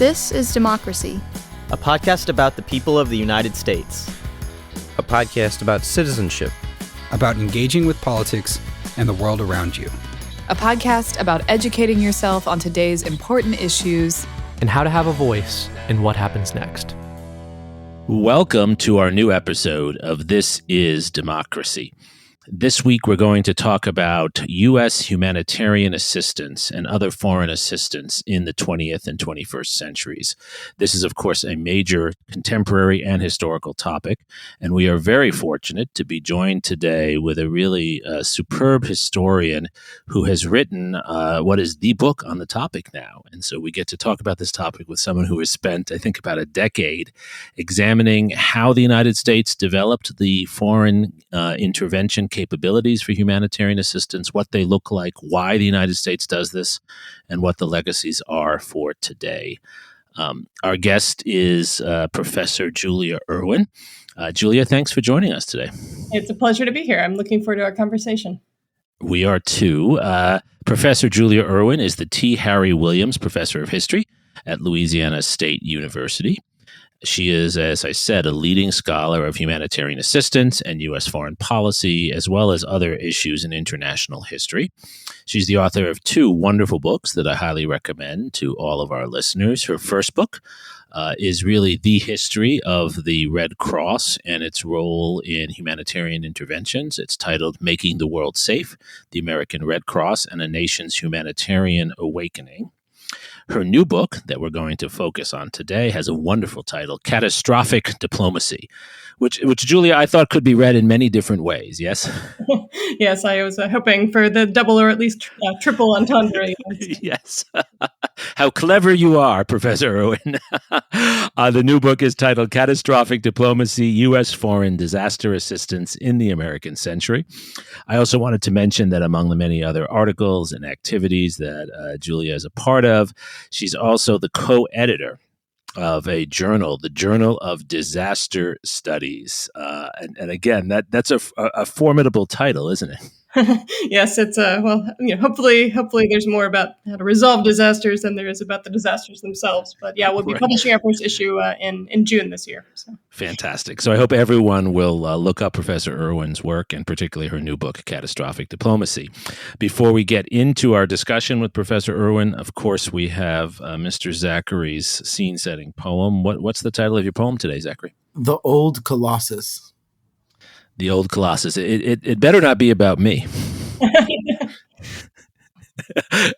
This is Democracy, a podcast about the people of the United States. A podcast about citizenship, about engaging with politics and the world around you. A podcast about educating yourself on today's important issues and how to have a voice in what happens next. Welcome to our new episode of This is Democracy. This week, we're going to talk about U.S. humanitarian assistance and other foreign assistance in the 20th and 21st centuries. This is, of course, a major contemporary and historical topic, and we are very fortunate to be joined today with a really superb historian who has written what is the book on the topic now. And so we get to talk about this topic with someone who has spent, I think, about a decade examining how the United States developed the foreign intervention capabilities for humanitarian assistance, what they look like, why the United States does this, and what the legacies are for today. Our guest is Professor Julia Irwin. Julia, thanks for joining us today. It's a pleasure to be here. I'm looking forward to our conversation. We are too. Professor Julia Irwin is the T. Harry Williams Professor of History at Louisiana State University. She is, as I said, a leading scholar of humanitarian assistance and U.S. foreign policy, as well as other issues in international history. She's the author of two wonderful books that I highly recommend to all of our listeners. Her first book is really the history of the Red Cross and its role in humanitarian interventions. It's titled Making the World Safe, the American Red Cross and a Nation's Humanitarian Awakening. Her new book that we're going to focus on today has a wonderful title, Catastrophic Diplomacy, which Julia, I thought could be read in many different ways, yes? Yes, I was hoping for the double or at least triple entendre. Yes. How clever you are, Professor Irwin. The new book is titled Catastrophic Diplomacy, U.S. Foreign Disaster Assistance in the American Century. I also wanted to mention that among the many other articles and activities that Julia is a part of, she's also the co-editor of a journal, the Journal of Disaster Studies. And again, that's a formidable title, isn't it? Yes, it's hopefully there's more about how to resolve disasters than there is about the disasters themselves. But yeah, we'll be publishing our first issue in June this year. So. Fantastic. So I hope everyone will look up Professor Irwin's work and particularly her new book, Catastrophic Diplomacy. Before we get into our discussion with Professor Irwin, of course, we have Mr. Zachary's scene-setting poem. What's the title of your poem today, Zachary? The Old Colossus. The Old Colossus. It better not be about me.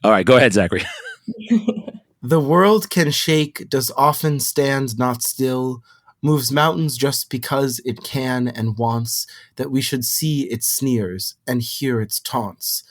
All right, go ahead, Zachary. The world can shake, does often stand not still, moves mountains just because it can and wants, that we should see its sneers and hear its taunts.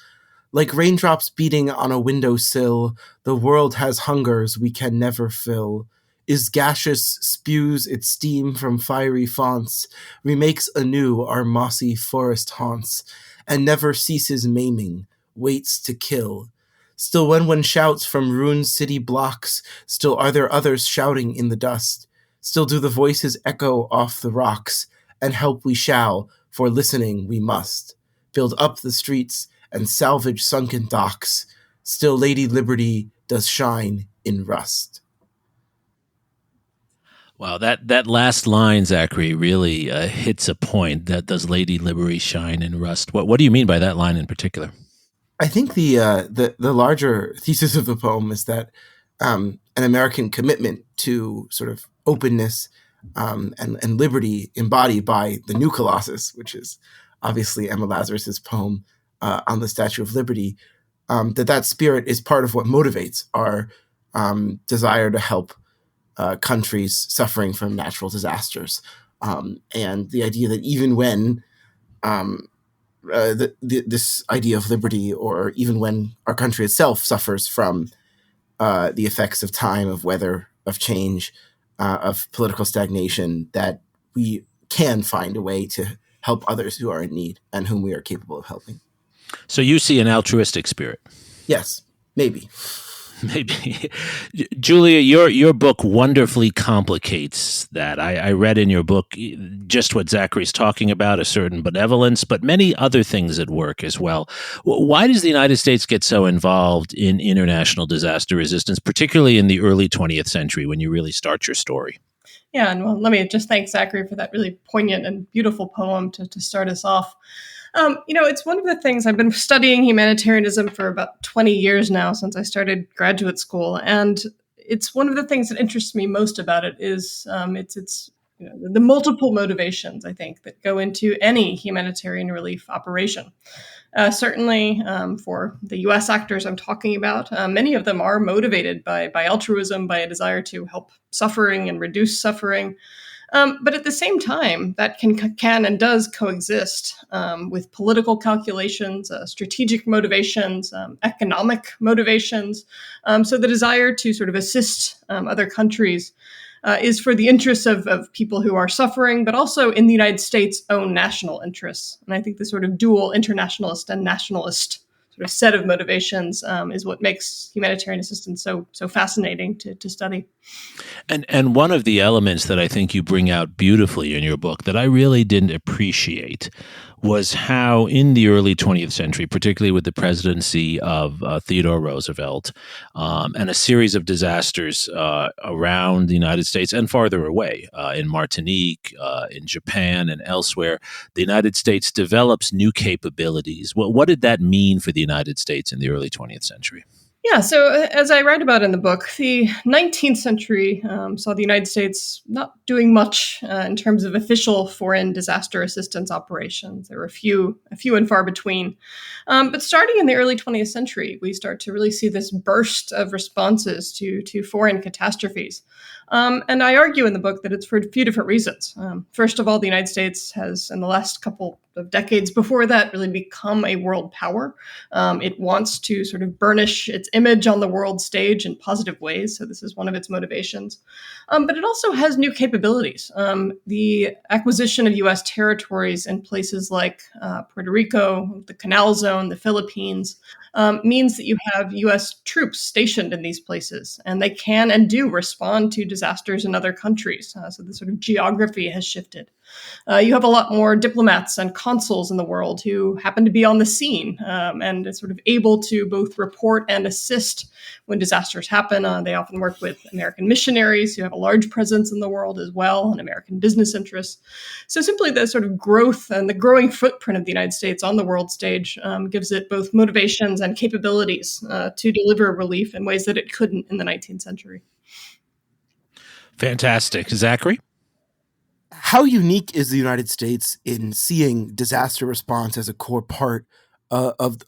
Like raindrops beating on a windowsill, the world has hungers we can never fill. Is gaseous, spews its steam from fiery fonts, remakes anew our mossy forest haunts, and never ceases maiming, waits to kill. Still when one shouts from ruined city blocks, still are there others shouting in the dust. Still do the voices echo off the rocks, and help we shall, for listening we must. Build up the streets and salvage sunken docks, still Lady Liberty does shine in rust. Wow, that last line, Zachary, really hits a point. That does Lady Liberty shine in rust. What do you mean by that line in particular? I think the larger thesis of the poem is that an American commitment to sort of openness and liberty embodied by the new Colossus, which is obviously Emma Lazarus's poem on the Statue of Liberty, that spirit is part of what motivates our desire to help countries suffering from natural disasters. And the idea that even when this idea of liberty, or even when our country itself suffers from the effects of time, of weather, of change, of political stagnation, that we can find a way to help others who are in need and whom we are capable of helping. So you see an altruistic spirit? Yes, maybe. Maybe. Julia, your book wonderfully complicates that. I read in your book just what Zachary's talking about, a certain benevolence, but many other things at work as well. Why does the United States get so involved in international disaster resistance, particularly in the early 20th century when you really start your story? Yeah, and well, let me just thank Zachary for that really poignant and beautiful poem to start us off. It's one of the things I've been studying humanitarianism for about 20 years now since I started graduate school. And it's one of the things that interests me most about it is it's the multiple motivations, I think, that go into any humanitarian relief operation. Certainly for the U.S. actors I'm talking about, many of them are motivated by altruism, by a desire to help suffering and reduce suffering. But at the same time, that can and does coexist with political calculations, strategic motivations, economic motivations. So the desire to sort of assist other countries is for the interests of people who are suffering, but also in the United States' own national interests. And I think the sort of dual internationalist and nationalist sort of set of motivations is what makes humanitarian assistance so fascinating to study. And one of the elements that I think you bring out beautifully in your book that I really didn't appreciate was how in the early 20th century, particularly with the presidency of Theodore Roosevelt and a series of disasters around the United States and farther away, in Martinique, in Japan and elsewhere, the United States develops new capabilities. What did that mean for the United States in the early 20th century? Yeah, so as I write about in the book, the 19th century saw the United States not doing much in terms of official foreign disaster assistance operations. There were a few and far between. But starting in the early 20th century, we start to really see this burst of responses to foreign catastrophes. And I argue in the book that it's for a few different reasons. First of all, the United States has, in the last couple of decades before that, really become a world power. It wants to sort of burnish its image on the world stage in positive ways. So this is one of its motivations. But it also has new capabilities. The acquisition of U.S. territories in places like Puerto Rico, the Canal Zone, the Philippines, means that you have U.S. troops stationed in these places, and they can and do respond to disasters in other countries. So the sort of geography has shifted. You have a lot more diplomats and consuls in the world who happen to be on the scene and is sort of able to both report and assist when disasters happen. They often work with American missionaries who have a large presence in the world as well, and American business interests. So simply the sort of growth and the growing footprint of the United States on the world stage gives it both motivations and capabilities to deliver relief in ways that it couldn't in the 19th century. Fantastic. Zachary? How unique is the United States in seeing disaster response as a core part of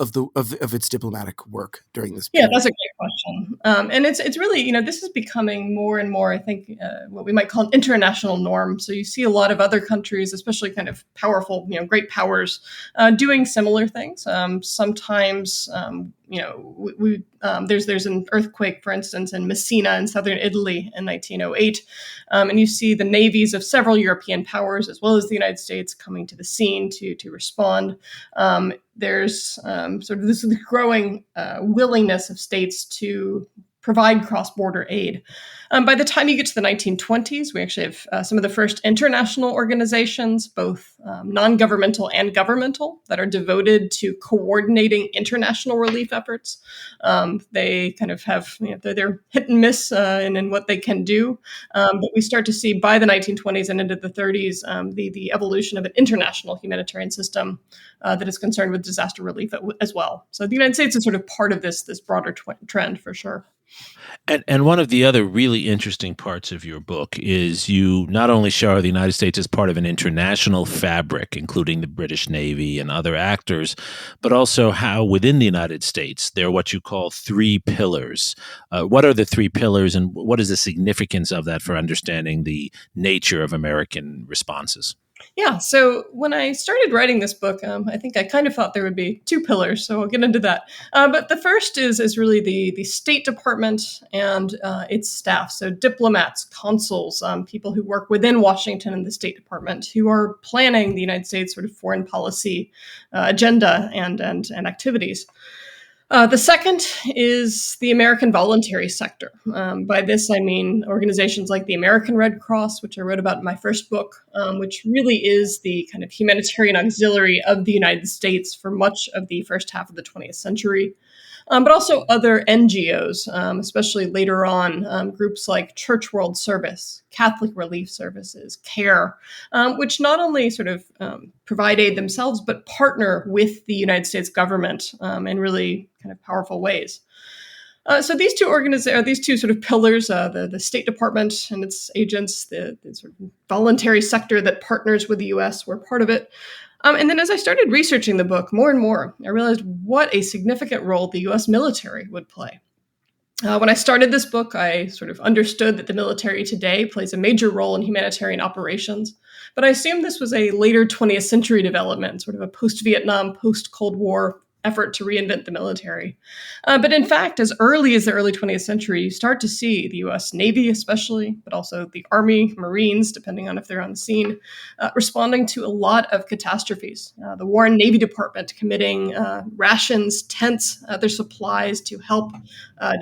its diplomatic work during this period? Yeah, that's a great question. And it's really, this is becoming more and more, I think, what we might call an international norm. So you see a lot of other countries, especially kind of powerful, great powers, doing similar things. Sometimes, there's an earthquake, for instance, in Messina in southern Italy in 1908. And you see the navies of several European powers, as well as the United States, coming to the scene to respond. There's sort of this growing willingness of states to provide cross-border aid. By the time you get to the 1920s, we actually have some of the first international organizations, both non-governmental and governmental, that are devoted to coordinating international relief efforts. They kind of have, they're hit and miss in what they can do. But we start to see by the 1920s and into the 30s, the evolution of an international humanitarian system that is concerned with disaster relief as well. So the United States is sort of part of this broader trend for sure. And one of the other really interesting parts of your book is you not only show the United States as part of an international fabric, including the British Navy and other actors, but also how within the United States there are what you call three pillars. What are the three pillars, and what is the significance of that for understanding the nature of American responses? Yeah, so when I started writing this book, I think I kind of thought there would be two pillars, so I'll get into that. But the first is really the State Department and its staff, so diplomats, consuls, people who work within Washington and the State Department, who are planning the United States sort of foreign policy agenda and activities. The second is the American voluntary sector. By this, I mean organizations like the American Red Cross, which I wrote about in my first book, which really is the kind of humanitarian auxiliary of the United States for much of the first half of the 20th century. But also other NGOs, especially later on, groups like Church World Service, Catholic Relief Services, CARE, which not only sort of provide aid themselves, but partner with the United States government in really kind of powerful ways. So these two sort of pillars, the State Department and its agents, the sort of voluntary sector that partners with the U.S. were part of it. And then as I started researching the book more and more, I realized what a significant role the U.S. military would play. When I started this book, I sort of understood that the military today plays a major role in humanitarian operations, but I assumed this was a later 20th century development, sort of a post-Vietnam, post-Cold War effort to reinvent the military. But in fact, as early as the early 20th century, you start to see the U.S. Navy especially, but also the Army, Marines, depending on if they're on the scene, responding to a lot of catastrophes. The War and Navy Department committing rations, tents, other supplies to help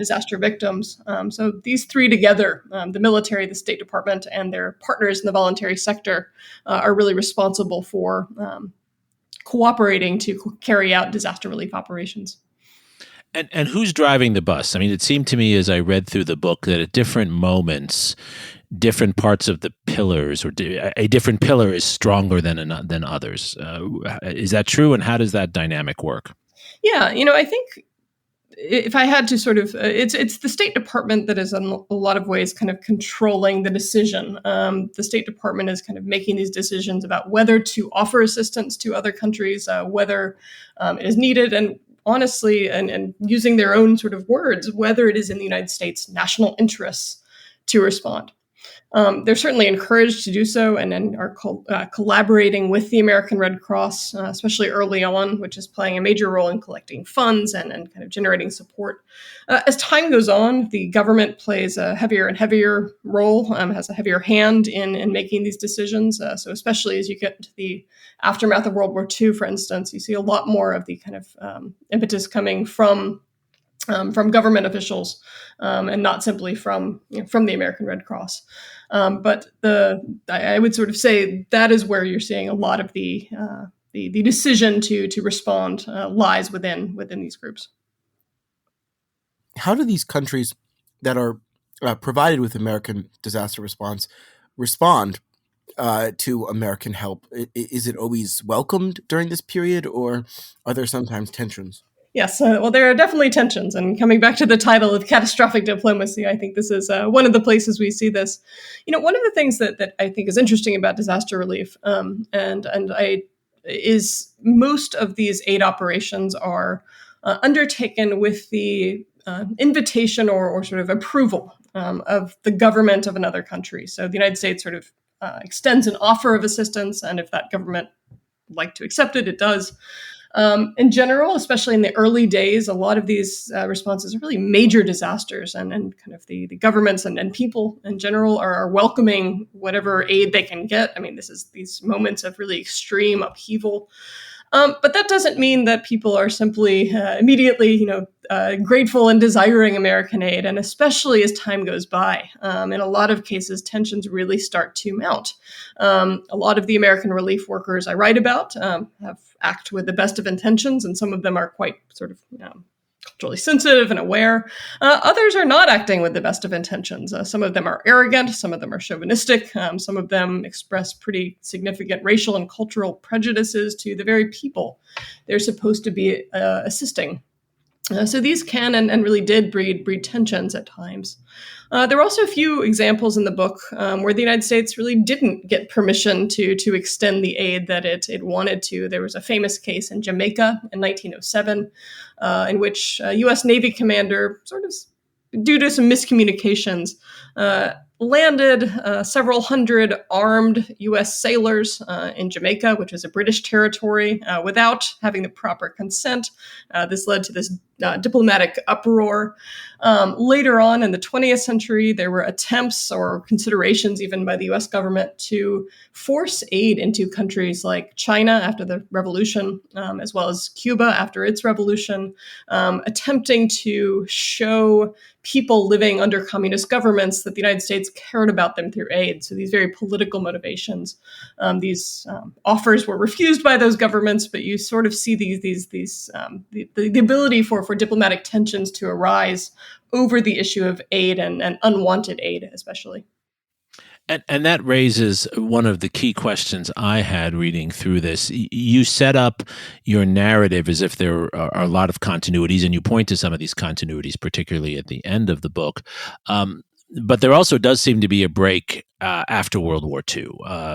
disaster victims. So these three together, the military, the State Department, and their partners in the voluntary sector are really responsible for cooperating to carry out disaster relief operations. And who's driving the bus? I mean, it seemed to me as I read through the book that at different moments, different parts of the pillars, or a different pillar is stronger than others. Is that true? And how does that dynamic work? Yeah, I think if I had to sort of, it's the State Department that is in a lot of ways kind of controlling the decision. The State Department is kind of making these decisions about whether to offer assistance to other countries, whether it is needed, and honestly, and using their own sort of words, whether it is in the United States' national interests to respond. They're certainly encouraged to do so, and then are collaborating with the American Red Cross, especially early on, which is playing a major role in collecting funds and kind of generating support. As time goes on, the government plays a heavier and heavier role, has a heavier hand in making these decisions. So especially as you get into the aftermath of World War II, for instance, you see a lot more of the kind of impetus coming from government officials, and not simply from the American Red Cross. But I would sort of say that is where you're seeing a lot of the decision to respond lies within these groups. How do these countries that are provided with American disaster response respond to American help? Is it always welcomed during this period, or are there sometimes tensions? Yes, well, there are definitely tensions. And coming back to the title of Catastrophic Diplomacy, I think this is one of the places we see this. One of the things that I think is interesting about disaster relief, is most of these aid operations are undertaken with the invitation or sort of approval of the government of another country. So the United States sort of extends an offer of assistance, and if that government would like to accept it, it does. In general, especially in the early days, a lot of these responses are really major disasters, and kind of the governments and people in general are welcoming whatever aid they can get. I mean, this is these moments of really extreme upheaval. But that doesn't mean that people are simply immediately, grateful and desiring American aid. And especially as time goes by, in a lot of cases, tensions really start to mount. A lot of the American relief workers I write about act with the best of intentions, and some of them are quite sort of culturally sensitive and aware. Others are not acting with the best of intentions. Some of them are arrogant, some of them are chauvinistic, some of them express pretty significant racial and cultural prejudices to the very people they're supposed to be assisting. So these can and really did breed tensions at times. There were also a few examples in the book where the United States really didn't get permission to extend the aid that it wanted to. There was a famous case in Jamaica in 1907 in which a U.S. Navy commander, sort of due to some miscommunications, landed several hundred armed U.S. sailors in Jamaica, which is a British territory, without having the proper consent. This led to this diplomatic uproar. Later on in the 20th century, there were attempts or considerations even by the U.S. government to force aid into countries like China after the revolution, as well as Cuba after its revolution, attempting to show people living under communist governments that the United States cared about them through aid. So these very political motivations. These offers were refused by those governments, but you sort of see the ability for diplomatic tensions to arise over the issue of aid and unwanted aid, especially. And that raises one of the key questions I had reading through this. You set up your narrative as if there are a lot of continuities, and you point to some of these continuities, particularly at the end of the book. But there also does seem to be a break after World War II,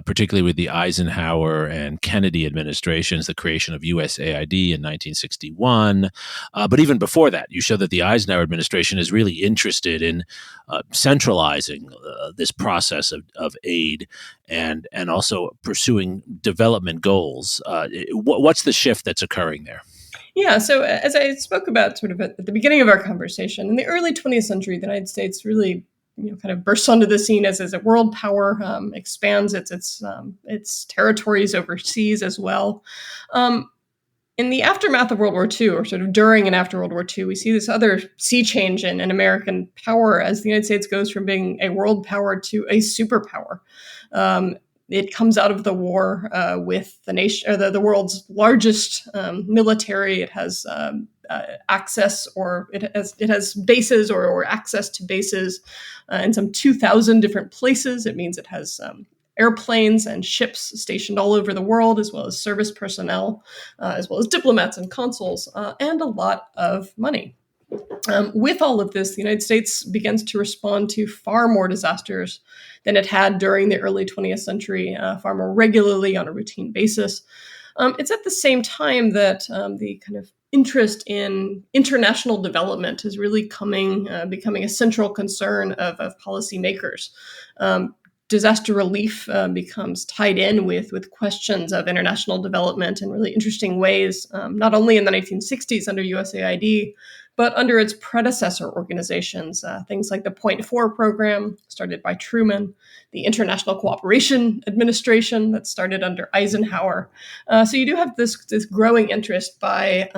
particularly with the Eisenhower and Kennedy administrations, the creation of USAID in 1961. But even before that, you show that the Eisenhower administration is really interested in centralizing this process of aid and also pursuing development goals. What's the shift that's occurring there? Yeah, so as I spoke about sort of at the beginning of our conversation, in the early 20th century, the United States really kind of bursts onto the scene as a world power, expands its territories overseas as well. In the aftermath of World War II, or sort of during and after World War II, we see this other sea change in American power as the United States goes from being a world power to a superpower. It comes out of the war with the nation, or the world's largest military. It has access, or it has bases or access to bases in some 2,000 different places. It means it has airplanes and ships stationed all over the world, as well as service personnel, as well as diplomats and consuls, and a lot of money. With all of this, the United States begins to respond to far more disasters than it had during the early 20th century, far more regularly on a routine basis. It's at the same time that the kind of interest in international development is really becoming a central concern of policymakers. Disaster relief becomes tied in with questions of international development in really interesting ways, not only in the 1960s under USAID, but under its predecessor organizations, things like the Point Four program, started by Truman, the International Cooperation Administration that started under Eisenhower. So you do have this growing interest by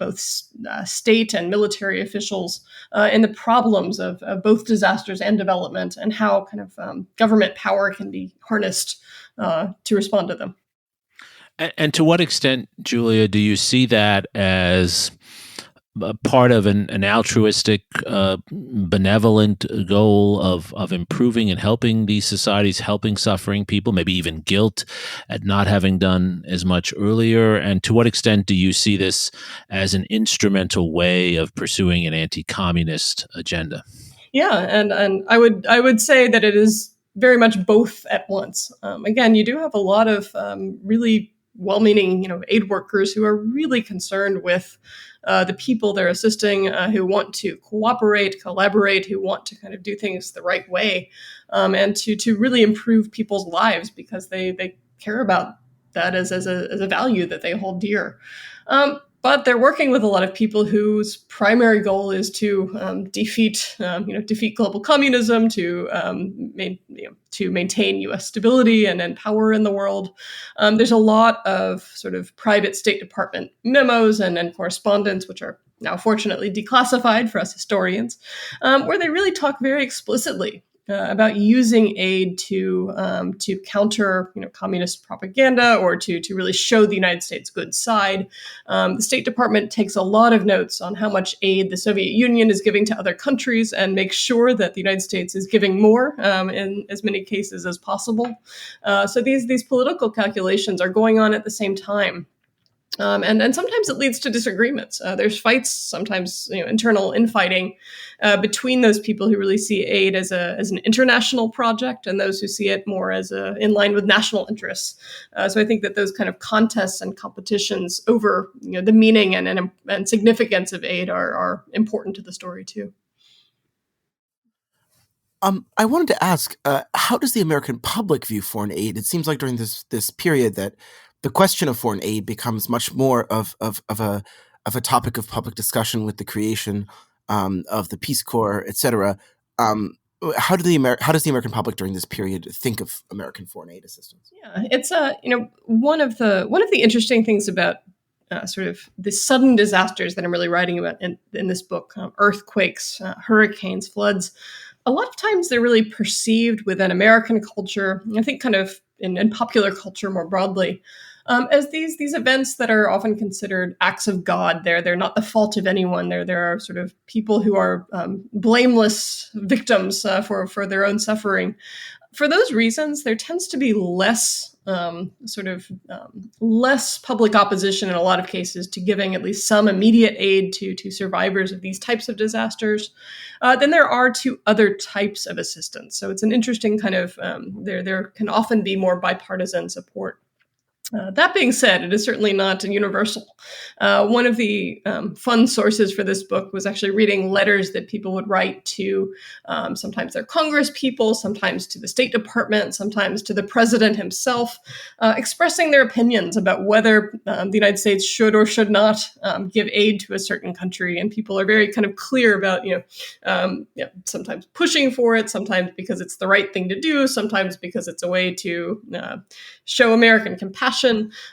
both state and military officials in the problems of both disasters and development, and how kind of government power can be harnessed to respond to them. And to what extent, Julia, do you see that as part of an altruistic, benevolent goal of improving and helping these societies, helping suffering people, maybe even guilt at not having done as much earlier? And to what extent do you see this as an instrumental way of pursuing an anti-communist agenda? Yeah, and I would say that it is very much both at once. Again, you do have a lot of really well-meaning, aid workers who are really concerned with the people they're assisting, who want to cooperate, collaborate, who want to kind of do things the right way, and to really improve people's lives because they care about that as a value that they hold dear. But they're working with a lot of people whose primary goal is to defeat global communism, to maintain U.S. stability and power in the world. There's a lot of sort of private State Department memos and correspondence, which are now fortunately declassified for us historians, where they really talk very explicitly about using aid to counter communist propaganda, or to really show the United States' good side. The State Department takes a lot of notes on how much aid the Soviet Union is giving to other countries, and makes sure that the United States is giving more in as many cases as possible. So these political calculations are going on at the same time. And sometimes it leads to disagreements. There's fights, sometimes internal infighting between those people who really see aid as an international project, and those who see it more as in line with national interests. So I think that those kind of contests and competitions over the meaning and significance of aid are important to the story too. I wanted to ask, how does the American public view foreign aid? It seems like during this period that the question of foreign aid becomes much more of of a topic of public discussion with the creation of the Peace Corps, etc. How does the American public during this period think of American foreign aid assistance? Yeah, it's one of the interesting things about sort of the sudden disasters that I'm really writing about in this book, earthquakes, hurricanes, floods. A lot of times they're really perceived within American culture, I think kind of in popular culture more broadly, as these events that are often considered acts of God. They're not the fault of anyone. There are sort of people who are blameless victims for their own suffering. For those reasons, there tends to be less public opposition in a lot of cases to giving at least some immediate aid to survivors of these types of disasters than there are to other types of assistance. So it's an interesting kind of, there can often be more bipartisan support. That being said, it is certainly not universal. One of the fun sources for this book was actually reading letters that people would write to sometimes their Congress people, sometimes to the State Department, sometimes to the president himself, expressing their opinions about whether the United States should or should not give aid to a certain country. And people are very kind of clear about, sometimes pushing for it, sometimes because it's the right thing to do, sometimes because it's a way to show American compassion.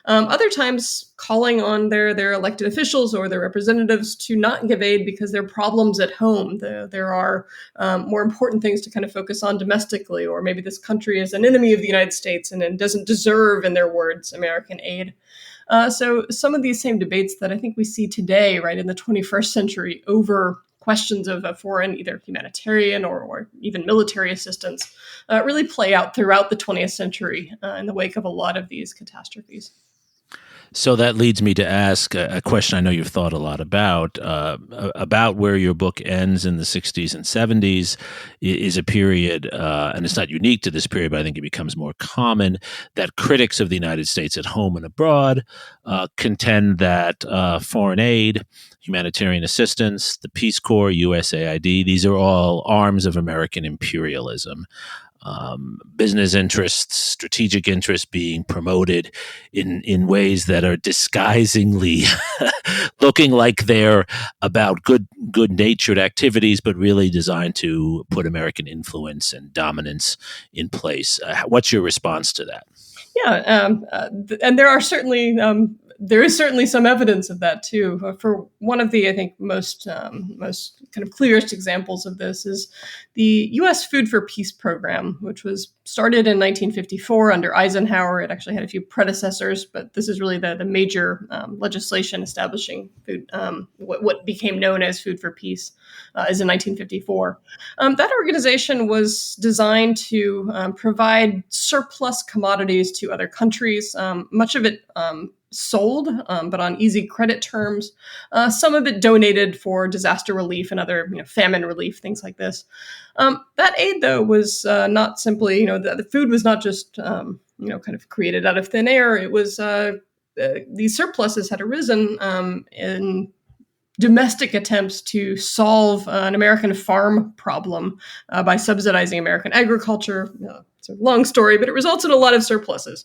Other times calling on their elected officials or their representatives to not give aid because there are problems at home. There are more important things to kind of focus on domestically, or maybe this country is an enemy of the United States and doesn't deserve, in their words, American aid. So some of these same debates that I think we see today, right, in the 21st century over questions of foreign, either humanitarian or even military assistance, really play out throughout the 20th century in the wake of a lot of these catastrophes. So that leads me to ask a question I know you've thought a lot about where your book ends in the 60s and 70s is a period, and it's not unique to this period, but I think it becomes more common, that critics of the United States at home and abroad contend that foreign aid, humanitarian assistance, the Peace Corps, USAID, these are all arms of American imperialism. Business interests, strategic interests being promoted in ways that are disguisingly looking like they're about good-natured activities, but really designed to put American influence and dominance in place. What's your response to that? Yeah, and there is certainly some evidence of that too. For one of the, I think, most kind of clearest examples of this is the U.S. Food for Peace program, which was started in 1954 under Eisenhower. It actually had a few predecessors, but this is really the major legislation establishing food, what became known as Food for Peace, is in 1954. That organization was designed to provide surplus commodities to other countries. Much of it sold, but on easy credit terms. Some of it donated for disaster relief and other, famine relief, things like this. That aid, though, was not simply, the food was not just, kind of created out of thin air. It was these surpluses had arisen in domestic attempts to solve an American farm problem by subsidizing American agriculture. It's a long story, but it results in a lot of surpluses.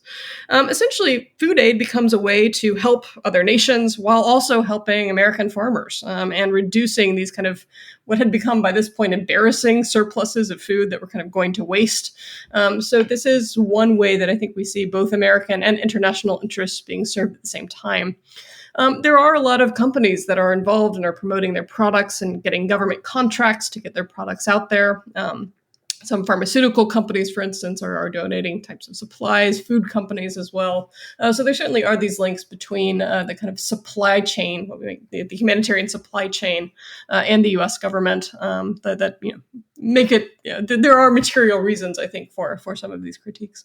Essentially, food aid becomes a way to help other nations while also helping American farmers and reducing these kind of what had become by this point embarrassing surpluses of food that were kind of going to waste. So this is one way that I think we see both American and international interests being served at the same time. There are a lot of companies that are involved and are promoting their products and getting government contracts to get their products out there. Some pharmaceutical companies, for instance, are donating types of supplies, food companies as well. So there certainly are these links between the kind of supply chain, the humanitarian supply chain, and the U.S. government that make it. There are material reasons, I think, for some of these critiques.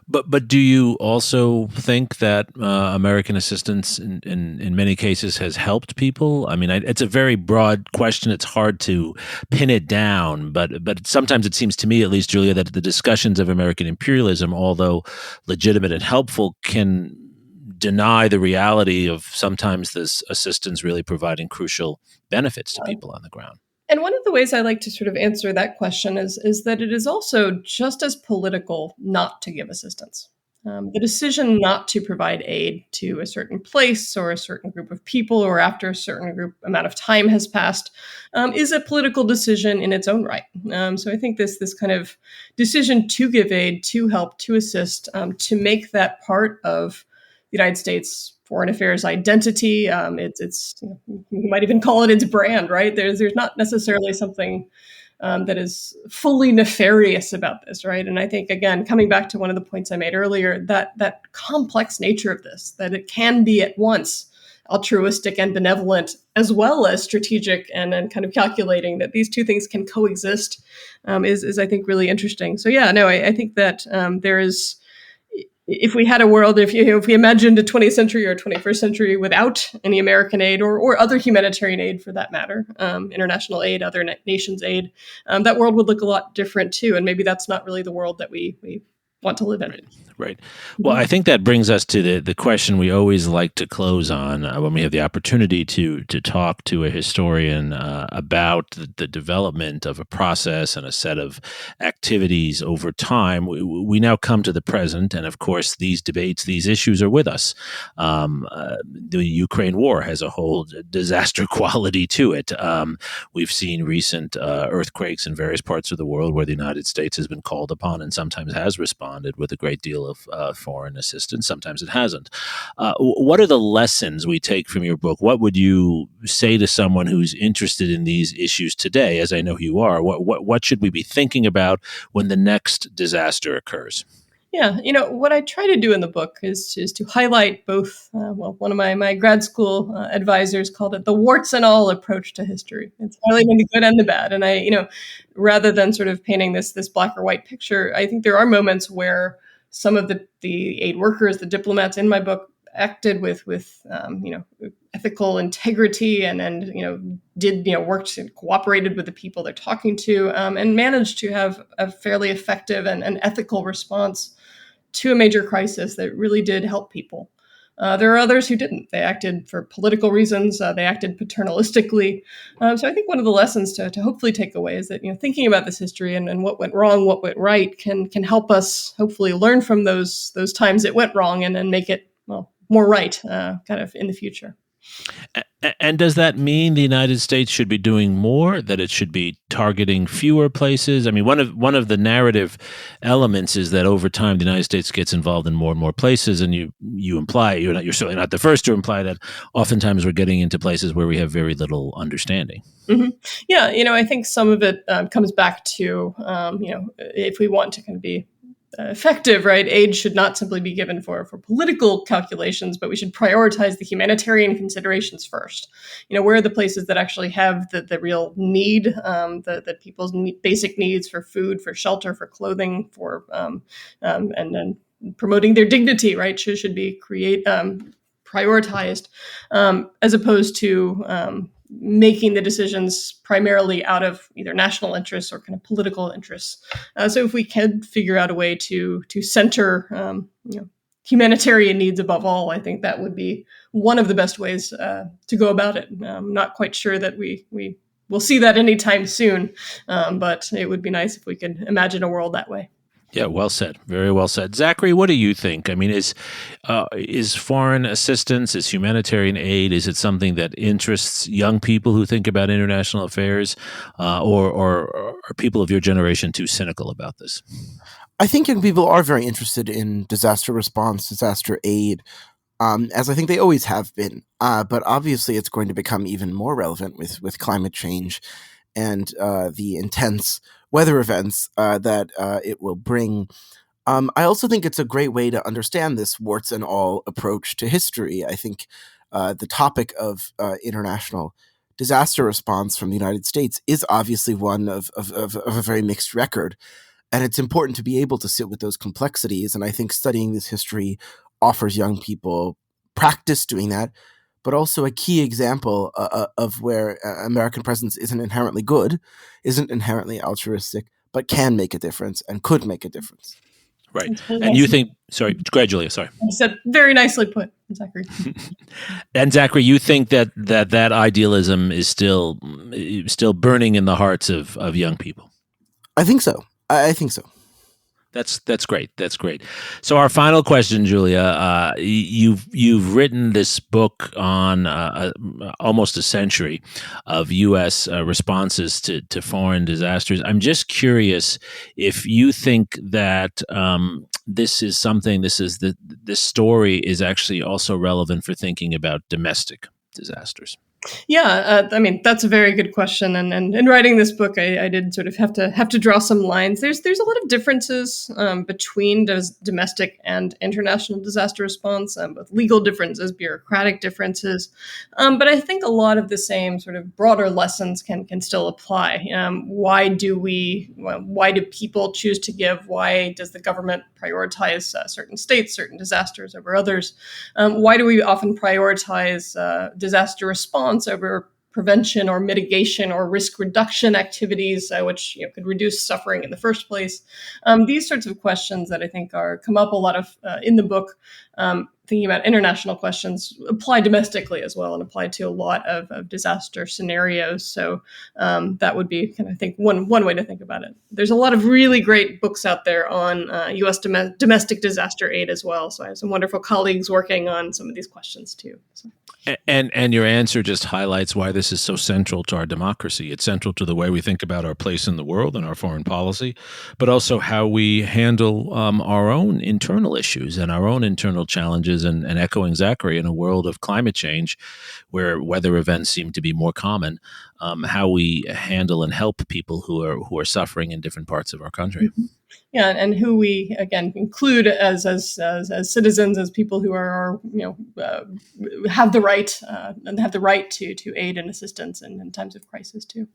But do you also think that American assistance in many cases has helped people? I mean, it's a very broad question. It's hard to pin it down, but sometimes it seems to me, at least, Julia, that the discussions of American imperialism, although legitimate and helpful, can deny the reality of sometimes this assistance really providing crucial benefits to people on the ground. And one of the ways I like to sort of answer that question is that it is also just as political not to give assistance. the decision not to provide aid to a certain place or a certain group of people or after a certain amount of time has passed is a political decision in its own right. So I think this kind of decision to give aid, to help, to assist, to make that part of the United States foreign affairs identity. It's you might even call it its brand, right? There's not necessarily something that is fully nefarious about this, right? And I think, again, coming back to one of the points I made earlier, that complex nature of this, that it can be at once altruistic and benevolent, as well as strategic and kind of calculating, that these two things can coexist, is I think really interesting. So yeah, no, I think that there is. If we had a world, if we imagined a 20th century or 21st century without any American aid or other humanitarian aid for that matter, international aid, other nations' aid, that world would look a lot different too. And maybe that's not really the world that we want to live in. Right. Well, I think that brings us to the question we always like to close on when we have the opportunity to talk to a historian about the development of a process and a set of activities over time. We now come to the present, and of course, these debates, these issues are with us. The Ukraine war has a whole disaster quality to it. We've seen recent earthquakes in various parts of the world where the United States has been called upon and sometimes has responded with a great deal of foreign assistance. Sometimes it hasn't. What are the lessons we take from your book? What would you say to someone who's interested in these issues today, as I know you are? What should we be thinking about when the next disaster occurs? Yeah, what I try to do in the book is to highlight both, one of my grad school advisors called it the warts and all approach to history. It's highlighting the good and the bad. And I, rather than sort of painting this black or white picture, I think there are moments where some of the aid workers, the diplomats in my book, acted with ethical integrity and did worked and cooperated with the people they're talking to, and managed to have a fairly effective and ethical response to a major crisis that really did help people. There are others who didn't. They acted for political reasons. They acted paternalistically. So I think one of the lessons to hopefully take away is that thinking about this history and what went wrong, what went right, can help us hopefully learn from those times it went wrong and make it more right, kind of in the future. And does that mean the United States should be doing more, that it should be targeting fewer places? I mean, one of the narrative elements is that over time the United States gets involved in more and more places, and you imply, you're certainly not the first to imply that oftentimes we're getting into places where we have very little understanding. Mm-hmm. Yeah, I think some of it comes back to, if we want to kind of be effective, right? Aid should not simply be given for political calculations, but we should prioritize the humanitarian considerations first. Where are the places that actually have the real need, the people's basic needs for food, for shelter, for clothing, for and promoting their dignity, right? Should be prioritized, as opposed to making the decisions primarily out of either national interests or kind of political interests. So if we can figure out a way to center humanitarian needs above all, I think that would be one of the best ways to go about it. I'm not quite sure that we will see that anytime soon, but it would be nice if we could imagine a world that way. Yeah, well said. Very well said. Zachary, what do you think? I mean, is foreign assistance, is humanitarian aid, is it something that interests young people who think about international affairs, or are people of your generation too cynical about this? I think young people are very interested in disaster response, disaster aid, as I think they always have been. But obviously it's going to become even more relevant with climate change and the intense weather events that it will bring. I also think it's a great way to understand this warts and all approach to history. I think the topic of international disaster response from the United States is obviously one of a very mixed record. And it's important to be able to sit with those complexities. And I think studying this history offers young people practice doing that, but also a key example of where American presence isn't inherently good, isn't inherently altruistic, but can make a difference and could make a difference. Right. And you think, sorry, go ahead, Julia, sorry. You said very nicely put, Zachary. And Zachary, you think that idealism is still burning in the hearts of young people? I think so. I think so. That's great. That's great. So our final question, Julia, you've written this book on almost a century of U.S. responses to foreign disasters. I'm just curious if you think that this story is actually also relevant for thinking about domestic disasters. Yeah, I mean, that's a very good question. And in writing this book, I did sort of have to draw some lines. There's a lot of differences between domestic and international disaster response, both legal differences, bureaucratic differences. But I think a lot of the same sort of broader lessons can still apply. Why do people choose to give? Why does the government prioritize certain states, certain disasters over others? Why do we often prioritize disaster response over prevention or mitigation or risk reduction activities, which could reduce suffering in the first place? These sorts of questions that I think come up a lot of in the book. Thinking about international questions apply domestically as well and apply to a lot of disaster scenarios. So that would be I think one way to think about it. There's a lot of really great books out there on U.S. domestic disaster aid as well. So I have some wonderful colleagues working on some of these questions too. So. And your answer just highlights why this is so central to our democracy. It's central to the way we think about our place in the world and our foreign policy, but also how we handle our own internal issues and our own internal challenges. And echoing Zachary, in a world of climate change, where weather events seem to be more common, how we handle and help people who are suffering in different parts of our country. Mm-hmm. Yeah, and who we again include as citizens, as people who are have the right and have the right to aid and assistance in times of crisis too.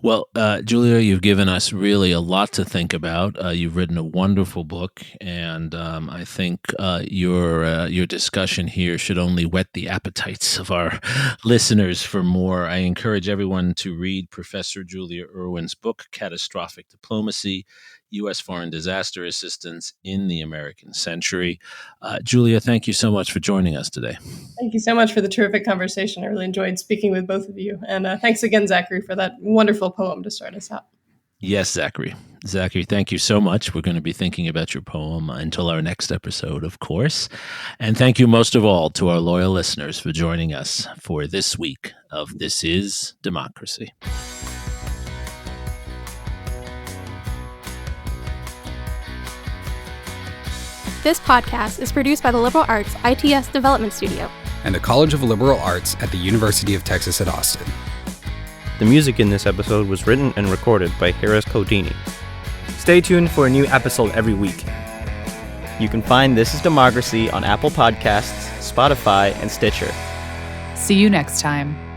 Well, Julia, you've given us really a lot to think about. You've written a wonderful book, and I think your discussion here should only whet the appetites of our listeners for more. I encourage everyone to read Professor Julia Irwin's book, Catastrophic Diplomacy, U.S. Foreign Disaster Assistance in the American Century. Julia, thank you so much for joining us today. Thank you so much for the terrific conversation. I really enjoyed speaking with both of you. And thanks again, Zachary, for that wonderful poem to start us out. Yes, Zachary. Zachary, thank you so much. We're going to be thinking about your poem until our next episode, of course. And thank you most of all to our loyal listeners for joining us for this week of This Is Democracy. This podcast is produced by the Liberal Arts ITS Development Studio and the College of Liberal Arts at the University of Texas at Austin. The music in this episode was written and recorded by Harris Codini. Stay tuned for a new episode every week. You can find This Is Democracy on Apple Podcasts, Spotify, and Stitcher. See you next time.